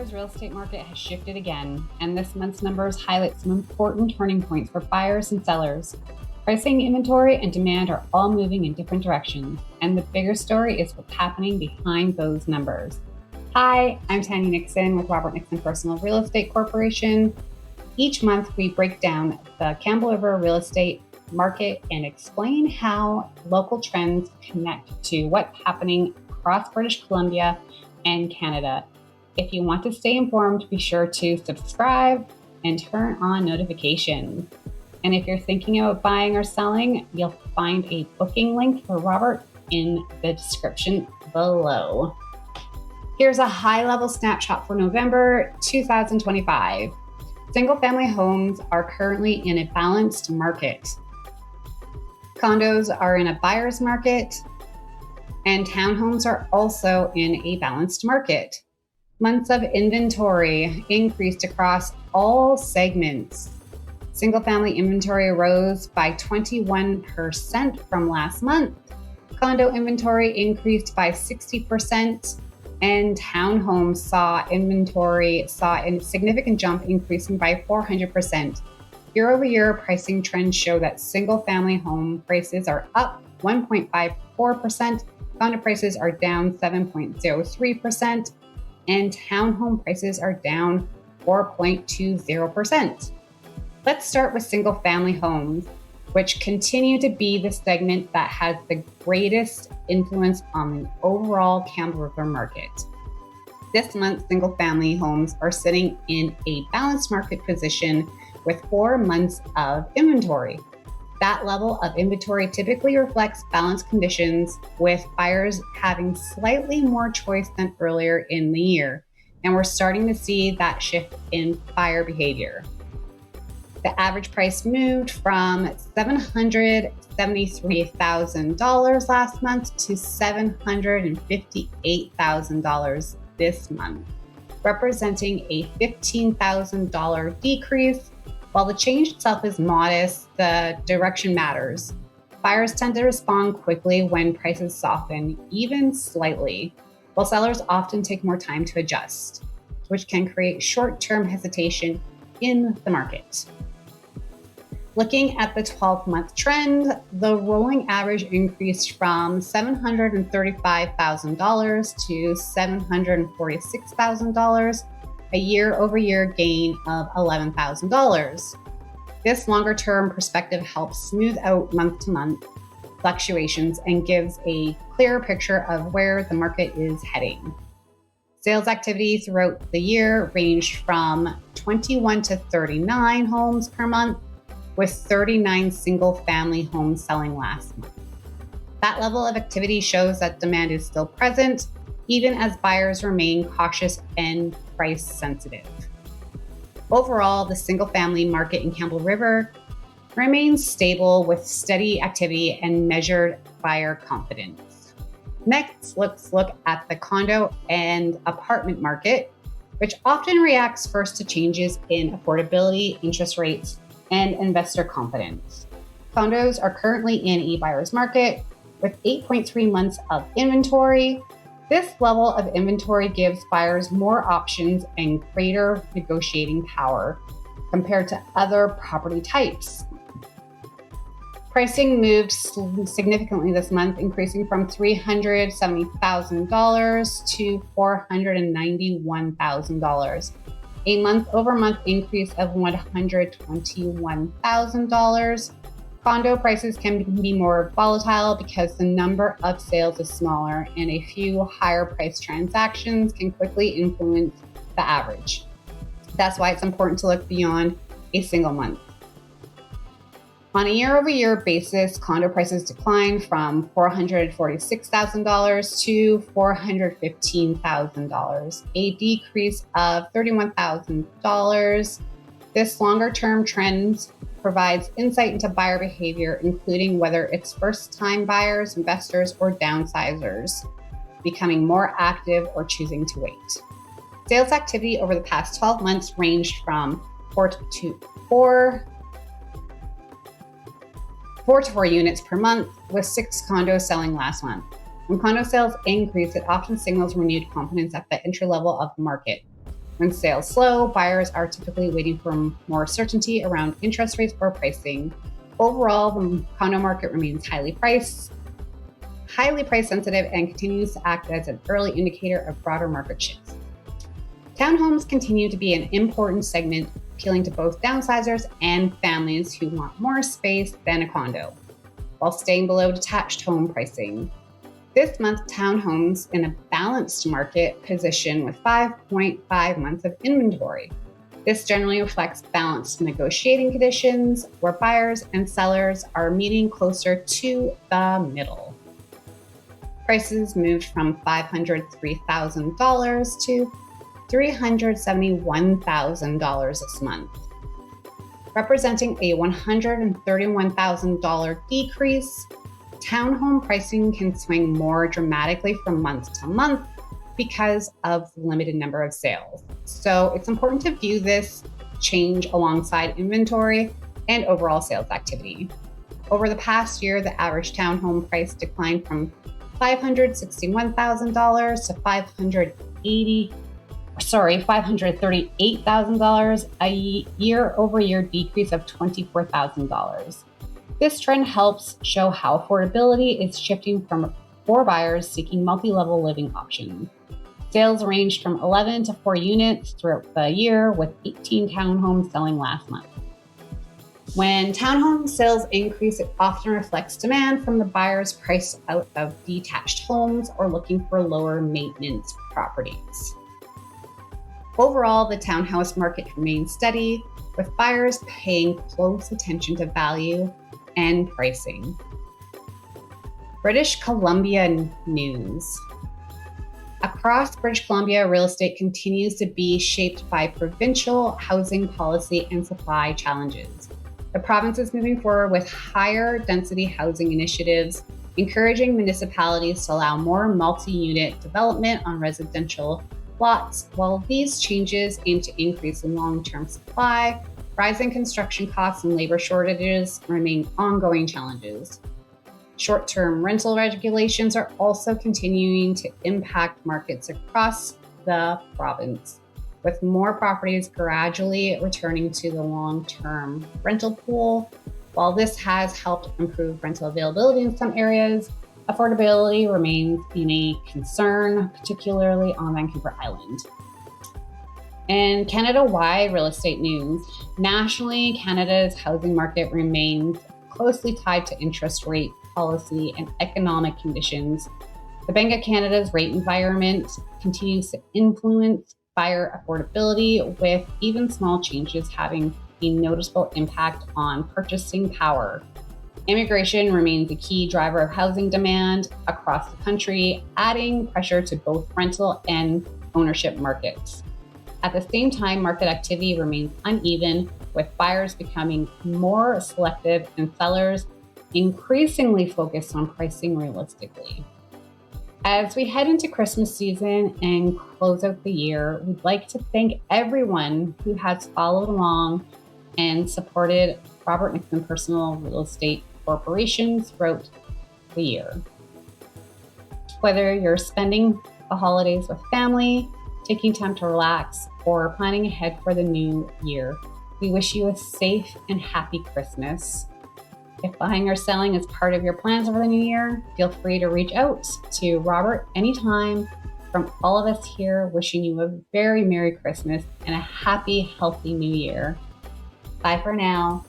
Vancouver's real estate market has shifted again, and this month's numbers highlight some important turning points for buyers and sellers. Pricing, inventory, and demand are all moving in different directions, and the bigger story is what's happening behind those numbers. Hi, I'm Tanya Nixon with Robert Nixon Personal Real Estate Corporation. Each month, we break down the Campbell River real estate market and explain how local trends connect to what's happening across British Columbia and Canada. If you want to stay informed, be sure to subscribe and turn on notifications. And if you're thinking about buying or selling, you'll find a booking link for Robert in the description below. Here's a high-level snapshot for November 2025. Single-family homes are currently in a balanced market. Condos are in a buyer's market, and townhomes are also in a balanced market. Months of inventory increased across all segments. Single-family inventory rose by 21% from last month. Condo inventory increased by 60%, and townhomes saw a significant jump, increasing by 400%. Year-over-year pricing trends show that single-family home prices are up 1.54%, condo prices are down 7.03%, and townhome prices are down 4.20%. Let's start with single-family homes, which continue to be the segment that has the greatest influence on the overall Campbell River market. This month, single-family homes are sitting in a balanced market position with 4 months of inventory. That level of inventory typically reflects balanced conditions, with buyers having slightly more choice than earlier in the year, and we're starting to see that shift in buyer behavior. The average price moved from $773,000 last month to $758,000 this month, representing a $15,000 decrease. While the change itself is modest, the direction matters. Buyers tend to respond quickly when prices soften, even slightly, while sellers often take more time to adjust, which can create short-term hesitation in the market. Looking at the 12-month trend, the rolling average increased from $735,000 to $746,000, a year-over-year gain of $11,000. This longer-term perspective helps smooth out month-to-month fluctuations and gives a clearer picture of where the market is heading. Sales activity throughout the year ranged from 21 to 39 homes per month, with 39 single-family homes selling last month. That level of activity shows that demand is still present, even as buyers remain cautious and price sensitive. Overall, the single-family market in Campbell River remains stable with steady activity and measured buyer confidence. Next, let's look at the condo and apartment market, which often reacts first to changes in affordability, interest rates, and investor confidence. Condos are currently in a buyer's market with 8.3 months of inventory. This level of inventory gives buyers more options and greater negotiating power compared to other property types. Pricing moved significantly this month, increasing from $370,000 to $491,000, a month-over-month increase of $121,000. Condo prices can be more volatile because the number of sales is smaller, and a few higher price transactions can quickly influence the average. That's why it's important to look beyond a single month. On a year-over-year basis, condo prices declined from $446,000 to $415,000, a decrease of $31,000. This longer-term trend provides insight into buyer behavior, including whether it's first-time buyers, investors, or downsizers becoming more active or choosing to wait. Sales activity over the past 12 months ranged from 4 to 4 units per month, with 6 condos selling last month. When condo sales increase, it often signals renewed confidence at the entry level of the market. When sales slow, buyers are typically waiting for more certainty around interest rates or pricing. Overall, the condo market remains highly price sensitive and continues to act as an early indicator of broader market shifts. Townhomes continue to be an important segment, appealing to both downsizers and families who want more space than a condo, while staying below detached home pricing. This month, townhomes in a balanced market position with 5.5 months of inventory. This generally reflects balanced negotiating conditions where buyers and sellers are meeting closer to the middle. Prices moved from $503,000 to $371,000 this month, representing a $131,000 decrease. Townhome pricing can swing more dramatically from month to month because of the limited number of sales. So it's important to view this change alongside inventory and overall sales activity. Over the past year, the average townhome price declined from $561,000 to $538,000, a year-over-year decrease of $24,000. This trend helps show how affordability is shifting for buyers seeking multi-level living options. Sales ranged from 11 to 4 units throughout the year, with 18 townhomes selling last month. When townhome sales increase, it often reflects demand from the buyers priced out of detached homes or looking for lower maintenance properties. Overall, the townhouse market remains steady, with buyers paying close attention to value and pricing. British Columbia news. Across British Columbia, real estate continues to be shaped by provincial housing policy and supply challenges. The province is moving forward with higher density housing initiatives, encouraging municipalities to allow more multi-unit development on residential lots. While these changes aim to increase long-term supply, rising construction costs and labor shortages remain ongoing challenges. Short-term rental regulations are also continuing to impact markets across the province, with more properties gradually returning to the long-term rental pool. While this has helped improve rental availability in some areas, affordability remains a concern, particularly on Vancouver Island. And Canada-wide real estate news. Nationally, Canada's housing market remains closely tied to interest rate policy and economic conditions. The Bank of Canada's rate environment continues to influence buyer affordability, with even small changes having a noticeable impact on purchasing power. Immigration remains a key driver of housing demand across the country, adding pressure to both rental and ownership markets. At the same time, market activity remains uneven, with buyers becoming more selective and sellers increasingly focused on pricing realistically. As we head into Christmas season and close out the year, we'd like to thank everyone who has followed along and supported Robert Nixon Personal Real Estate Corporation throughout the year. Whether you're spending the holidays with family, taking time to relax, or planning ahead for the new year, we wish you a safe and happy Christmas. If buying or selling is part of your plans for the new year, feel free to reach out to Robert anytime. From all of us here, wishing you a very Merry Christmas and a happy, healthy New Year. Bye for now.